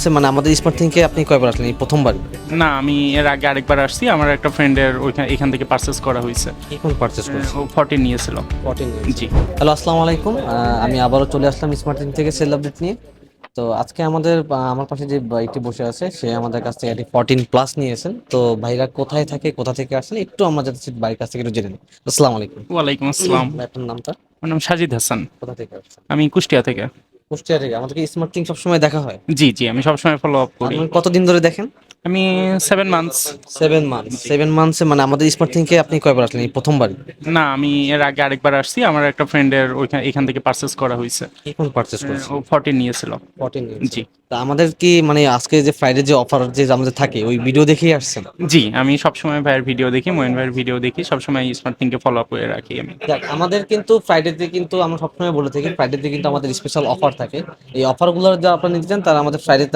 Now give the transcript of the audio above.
মান্থসে মানে আমাদের স্মার্ট থিংকে আপনি কয়বার আসলেন? এই প্রথমবার? না, আমি এর আগে আরেকবার আসছি। আমার একটা ফ্রেন্ডের এখান থেকে পারচেস করা হয়েছে। কি ফোন পারচেজ করছেন? ও 14 নিয়েছিল। 14 জি। হ্যালো, আসসালামু আলাইকুম। আমি আবারও চলে আসলাম স্মার্ট থিং থেকে সেল আপডেট নিয়ে। তো আজকে আমাদের আমার পাশে যে বাইকটি বসে আছে সে আমাদের কাছ থেকে একটি 14 প্লাস নিয়েছেন। তো ভাইরা কোথায় থাকে, কোথা থেকে আসলে একটু আমরা যাতে বাইরের কাছ থেকে একটু জেনে নিই। আসসালামু আলাইকুম। ওয়ালাইকুম আসসালাম। ভাই, আপনার নামটা? আমার নাম সাজিদ হাসান। কোথা থেকে আসছেন? আমি কুষ্টিয়া থেকে। কুষ্টিয়া থেকে। আমাদেরকে স্মার্ট থিং সবসময় দেখা হয়। জি, জি, আমি সবসময় ফলো আপ করি। আপনি কতদিন ধরে দেখেন? আমি 7 মান্থস। 7 মান্থস। জি। 7 মান্থসে মানে আমাদের স্মার্ট থিংকে আপনি কয়বার আসলেন? এই প্রথমবার? না, আমি এর আগে আরেকবার আসছি। আমার একটা ফ্রেন্ডের এখান থেকে পারচেস করা হয়েছে। কি ফোন পারচেজ ও করছেন? 14 নিয়েছিল। 14 নিয়েছেন। জি। তা আমাদের কি মানে আজকে যে ফ্রাইডে যে অফার যে আমাদের থাকে ওই ভিডিও দেখেই আসছেন? জি, আমি সবসময় ভাইয়ের ভিডিও দেখি, মঈন ভাইয়ের ভিডিও দেখি। সবসময় স্মার্ট থিংকে ফলো আপ করে রাখি আমি। দেখ, আমাদের কিন্তু ফ্রাইডেতে কিন্তু আমরা সবসময় বলে থাকি ফ্রাইডেতে কিন্তু আমাদের স্পেশাল অফার থাকে। এই অফারগুলো যারা আপনারা নিতে চান তারা আমাদের ফ্রাইডেতে